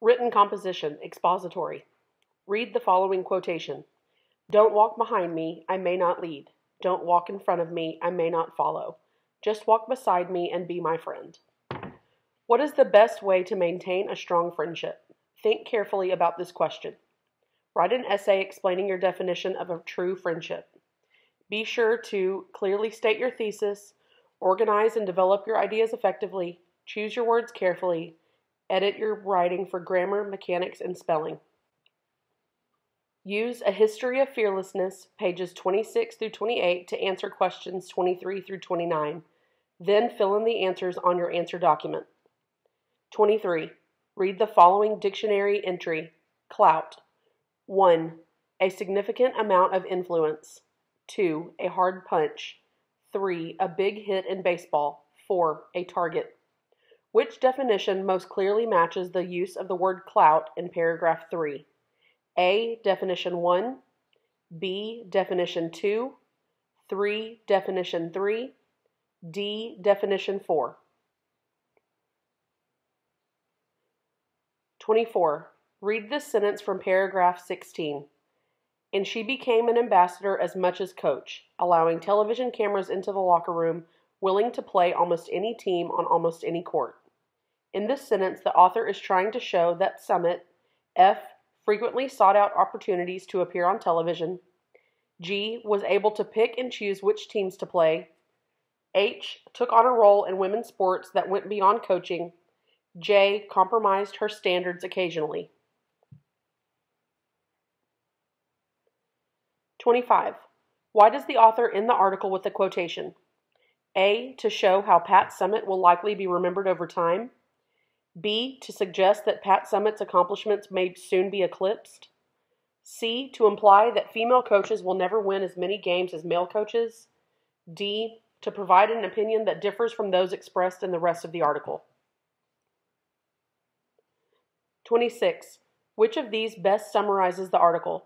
Written composition, expository. Read the following quotation. Don't walk behind me, I may not lead. Don't walk in front of me, I may not follow. Just walk beside me and be my friend. What is the best way to maintain a strong friendship? Think carefully about this question. Write an essay explaining your definition of a true friendship. Be sure to clearly state your thesis, organize and develop your ideas effectively, choose your words carefully, edit your writing for grammar, mechanics, and spelling. Use A History of Fearlessness, pages 26 through 28, to answer questions 23 through 29. Then fill in the answers on your answer document. 23. Read the following dictionary entry. Clout. 1. A significant amount of influence. 2. A hard punch. 3. A big hit in baseball. 4. A target. Which definition most clearly matches the use of the word clout in paragraph 3? A. Definition 1. B. Definition 2. 3. Definition 3. D. Definition 4. 24. Read this sentence from paragraph 16. And she became an ambassador as much as coach, allowing television cameras into the locker room, willing to play almost any team on almost any court. In this sentence, the author is trying to show that Summit, F, frequently sought out opportunities to appear on television, G, was able to pick and choose which teams to play, H, took on a role in women's sports that went beyond coaching, J, compromised her standards occasionally. 25. Why does the author end the article with a quotation? A, to show how Pat Summitt will likely be remembered over time. B, to suggest that Pat Summitt's accomplishments may soon be eclipsed. C, to imply that female coaches will never win as many games as male coaches. D, to provide an opinion that differs from those expressed in the rest of the article. 26. Which of these best summarizes the article?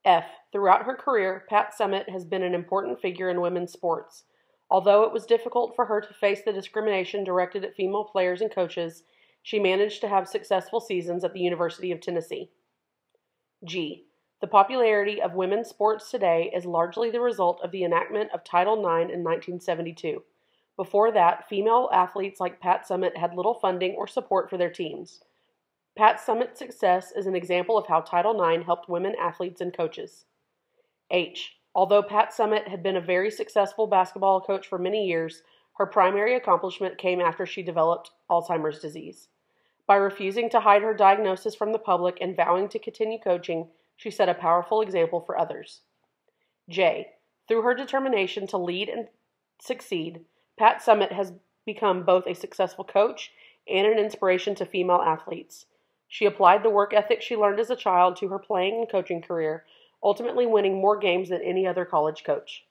F. Throughout her career, Pat Summitt has been an important figure in women's sports. Although it was difficult for her to face the discrimination directed at female players and coaches, she managed to have successful seasons at the University of Tennessee. G. The popularity of women's sports today is largely the result of the enactment of Title IX in 1972. Before that, female athletes like Pat Summitt had little funding or support for their teams. Pat Summitt's success is an example of how Title IX helped women athletes and coaches. H. Although Pat Summitt had been a very successful basketball coach for many years, her primary accomplishment came after she developed Alzheimer's disease. By refusing to hide her diagnosis from the public and vowing to continue coaching, she set a powerful example for others. J. Through her determination to lead and succeed, Pat Summitt has become both a successful coach and an inspiration to female athletes. She applied the work ethic she learned as a child to her playing and coaching career, ultimately winning more games than any other college coach.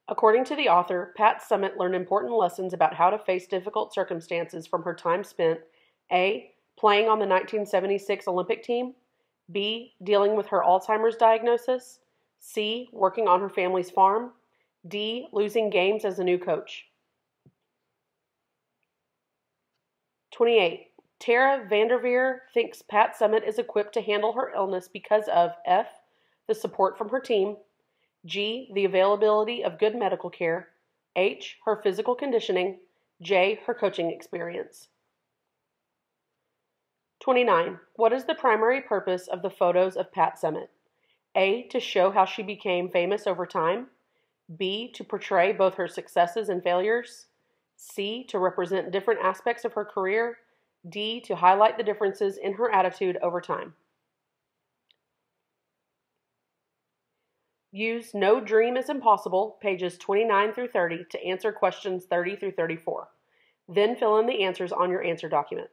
According to the author, Pat Summitt learned important lessons about how to face difficult circumstances from her time spent A. Playing on the 1976 Olympic team, B. Dealing with her Alzheimer's diagnosis, C. Working on her family's farm, D. Losing games as a new coach. 28. Tara Vanderveer thinks Pat Summitt is equipped to handle her illness because of F. The support from her team, G. The availability of good medical care, H. Her physical conditioning, J. Her coaching experience. 29. What is the primary purpose of the photos of Pat Summitt? A. To show how she became famous over time, B. To portray both her successes and failures, C. To represent different aspects of her career, D. To highlight the differences in her attitude over time. Use No Dream is Impossible, pages 29 through 30, to answer questions 30 through 34. Then fill in the answers on your answer document.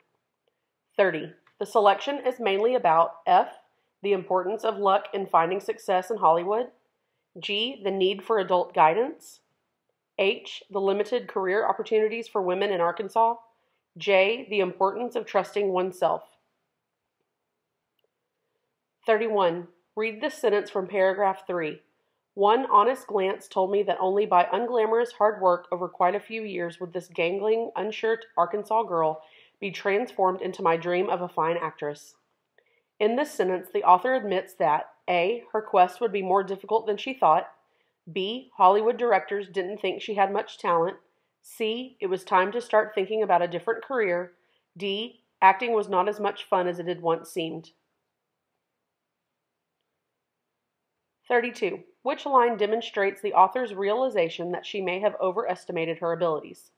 30. The selection is mainly about F. The importance of luck in finding success in Hollywood, G. The need for adult guidance, H. The limited career opportunities for women in Arkansas, J. The importance of trusting oneself. 31. Read this sentence from paragraph 3. One honest glance told me that only by unglamorous hard work over quite a few years would this gangling, unsure Arkansas girl be transformed into my dream of a fine actress. In this sentence, the author admits that A. Her quest would be more difficult than she thought. B. Hollywood directors didn't think she had much talent. C. It was time to start thinking about a different career. D. Acting was not as much fun as it had once seemed. 32. Which line demonstrates the author's realization that she may have overestimated her abilities?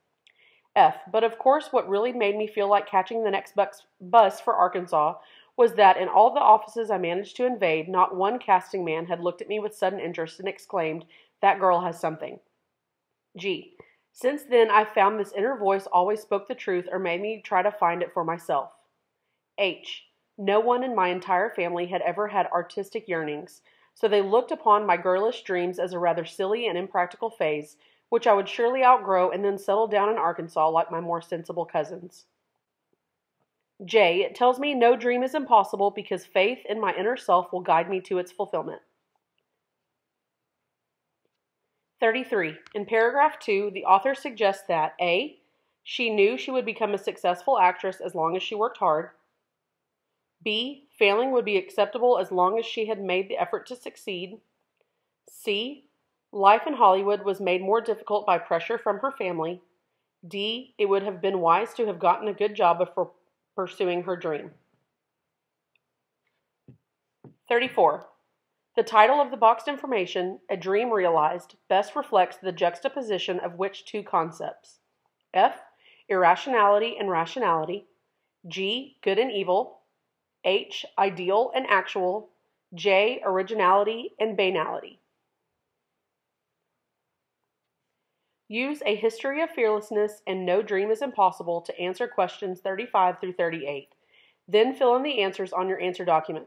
F. But of course, what really made me feel like catching the next bus for Arkansas was that in all the offices I managed to invade, not one casting man had looked at me with sudden interest and exclaimed, "That girl has something." G. Since then, I've found this inner voice always spoke the truth or made me try to find it for myself. H. No one in my entire family had ever had artistic yearnings, so they looked upon my girlish dreams as a rather silly and impractical phase, which I would surely outgrow and then settle down in Arkansas like my more sensible cousins. J. It tells me no dream is impossible because faith in my inner self will guide me to its fulfillment. 33. In paragraph 2, the author suggests that A. She knew she would become a successful actress as long as she worked hard. B. Failing would be acceptable as long as she had made the effort to succeed. C. Life in Hollywood was made more difficult by pressure from her family. D. It would have been wise to have gotten a good job before pursuing her dream. 34. The title of the boxed information, A Dream Realized, best reflects the juxtaposition of which two concepts? F. Irrationality and rationality. G. Good and evil. H. Ideal and actual. J. Originality and banality. Use A History of Fearlessness and No Dream is Impossible to answer questions 35 through 38. Then fill in the answers on your answer document.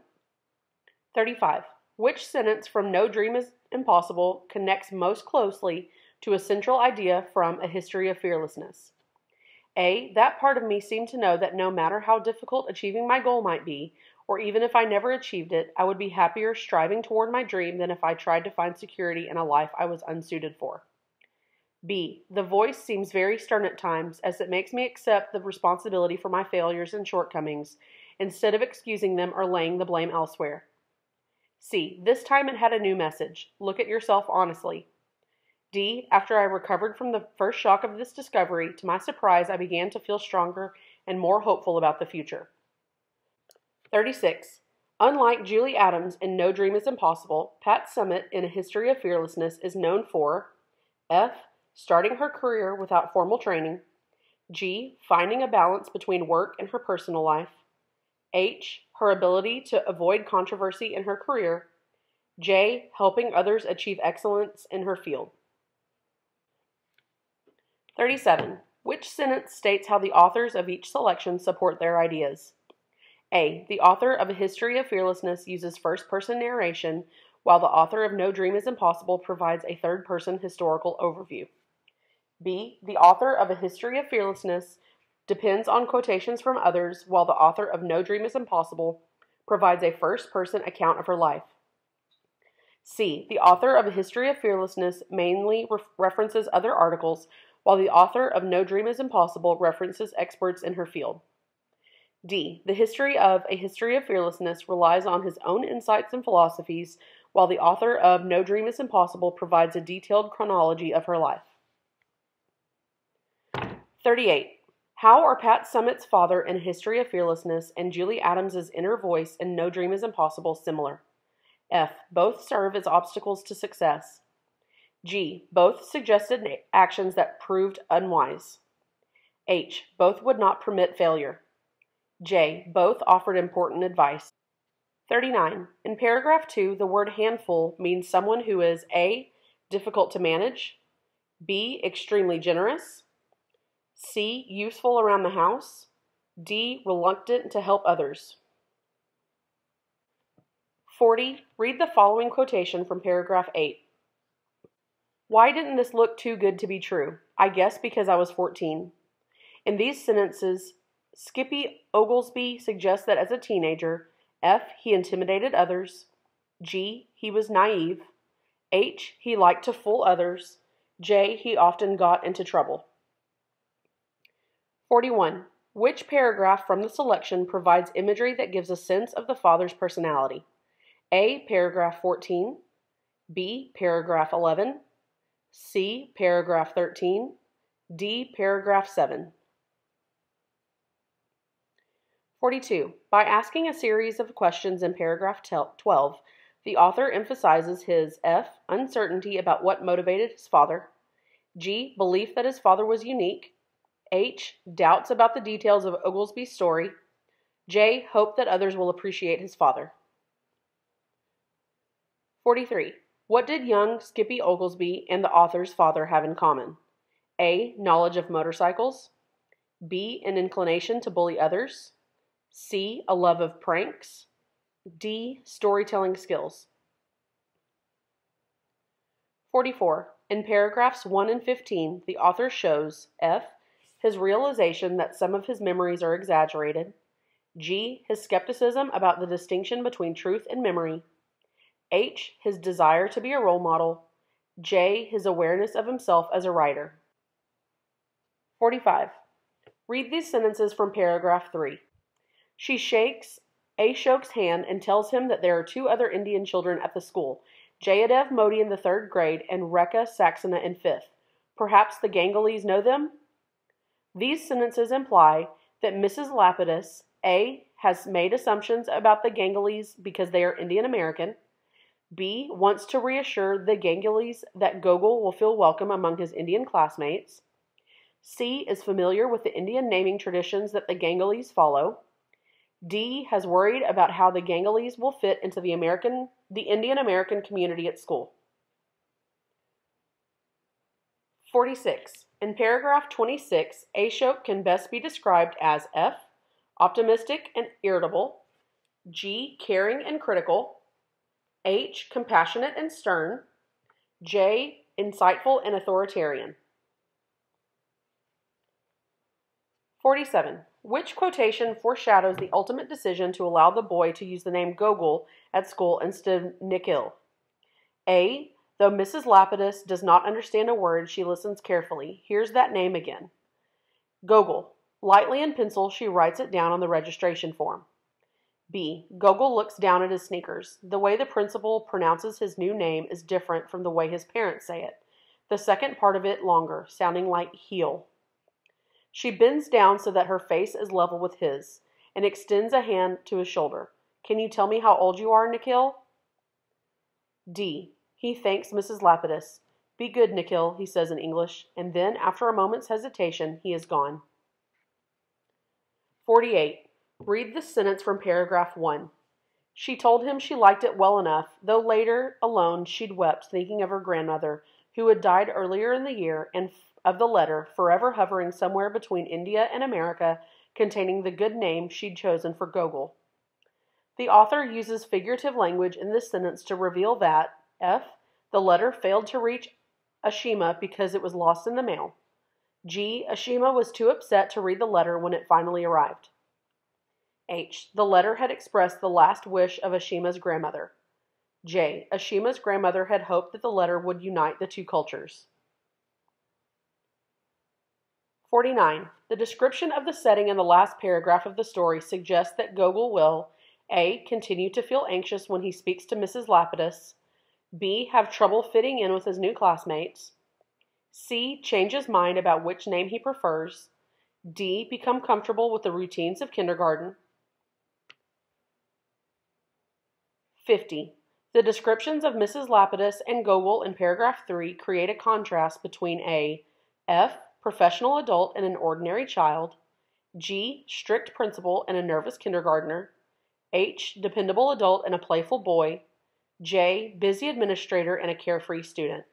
35. Which sentence from No Dream is Impossible connects most closely to a central idea from A History of Fearlessness? A. That part of me seemed to know that no matter how difficult achieving my goal might be, or even if I never achieved it, I would be happier striving toward my dream than if I tried to find security in a life I was unsuited for. B. The voice seems very stern at times, as it makes me accept the responsibility for my failures and shortcomings, instead of excusing them or laying the blame elsewhere. C. This time it had a new message. Look at yourself honestly. D. After I recovered from the first shock of this discovery, to my surprise, I began to feel stronger and more hopeful about the future. 36. Unlike Julie Adams in No Dream is Impossible, Pat Summitt in A History of Fearlessness is known for F. Starting her career without formal training. G. Finding a balance between work and her personal life. H. Her ability to avoid controversy in her career. J. Helping others achieve excellence in her field. 37. Which sentence states how the authors of each selection support their ideas? A. The author of A History of Fearlessness uses first-person narration, while the author of No Dream is Impossible provides a third-person historical overview. B. The author of A History of Fearlessness depends on quotations from others, while the author of No Dream is Impossible provides a first-person account of her life. C. The author of A History of Fearlessness mainly references other articles, while the author of No Dream is Impossible references experts in her field. D. The history of A History of Fearlessness relies on his own insights and philosophies, while the author of No Dream is Impossible provides a detailed chronology of her life. 38. How are Pat Summitt's father in A History of Fearlessness and Julie Adams' inner voice in No Dream is Impossible similar? F. Both serve as obstacles to success. G. Both suggested actions that proved unwise. H. Both would not permit failure. J. Both offered important advice. 39. In paragraph 2, the word handful means someone who is A. Difficult to manage. B. Extremely generous. C. Useful around the house. D. Reluctant to help others. 40. Read the following quotation from paragraph 8. Why didn't this look too good to be true? I guess because I was 14. In these sentences, Skippy Oglesby suggests that as a teenager, F. He intimidated others. G. He was naive. H. He liked to fool others. J. He often got into trouble. 41. Which paragraph from the selection provides imagery that gives a sense of the father's personality? A. Paragraph 14. B. Paragraph 11. C. Paragraph 13. D. Paragraph 7. 42. By asking a series of questions in paragraph 12, the author emphasizes his F. Uncertainty about what motivated his father. G. Belief that his father was unique. H. Doubts about the details of Oglesby's story. J. Hope that others will appreciate his father. 43. What did young Skippy Oglesby and the author's father have in common? A. Knowledge of motorcycles. B. An inclination to bully others. C. A love of pranks. D. Storytelling skills. 44. In paragraphs 1 and 15, the author shows F. His realization that some of his memories are exaggerated. G. His skepticism about the distinction between truth and memory. H. His desire to be a role model. J. His awareness of himself as a writer. 45. Read these sentences from paragraph 3. She shakes Ashok's hand and tells him that there are 2 other Indian children at the school, Jayadev Modi in the 3rd grade and Rekha Saxena in 5th. Perhaps the Gangulis know them? These sentences imply that Mrs. Lapidus, A. has made assumptions about the Gangulis because they are Indian American. B. Wants to reassure the Gangulis that Gogol will feel welcome among his Indian classmates. C. Is familiar with the Indian naming traditions that the Gangulis follow. D. Has worried about how the Gangulis will fit into the Indian American community at school. 46. In paragraph 26, Ashok can best be described as F. Optimistic and irritable. G. Caring and critical. H. Compassionate and stern. J. Insightful and authoritarian. 47. Which quotation foreshadows the ultimate decision to allow the boy to use the name Gogol at school instead of Nikhil? A. Though Mrs. Lapidus does not understand a word, she listens carefully. Here's that name again. Gogol. Lightly in pencil, she writes it down on the registration form. B. Gogol looks down at his sneakers. The way the principal pronounces his new name is different from the way his parents say it. The second part of it longer, sounding like heel. She bends down so that her face is level with his, and extends a hand to his shoulder. Can you tell me how old you are, Nikhil? D. He thanks Mrs. Lapidus. Be good, Nikhil, he says in English, and then, after a moment's hesitation, he is gone. 48. Read the sentence from paragraph 1. She told him she liked it well enough, though later, alone, she'd wept, thinking of her grandmother, who had died earlier in the year, and of the letter, forever hovering somewhere between India and America, containing the good name she'd chosen for Gogol. The author uses figurative language in this sentence to reveal that F. The letter failed to reach Ashima because it was lost in the mail. G. Ashima was too upset to read the letter when it finally arrived. H. The letter had expressed the last wish of Ashima's grandmother. J. Ashima's grandmother had hoped that the letter would unite the 2 cultures. 49. The description of the setting in the last paragraph of the story suggests that Gogol will A. Continue to feel anxious when he speaks to Mrs. Lapidus. B. Have trouble fitting in with his new classmates. C. Change his mind about which name he prefers. D. Become comfortable with the routines of kindergarten. 50. The descriptions of Mrs. Lapidus and Gogol in paragraph 3 create a contrast between a F. Professional adult and an ordinary child. G. Strict principal and a nervous kindergartner. H. Dependable adult and a playful boy. J. Busy administrator and a carefree student.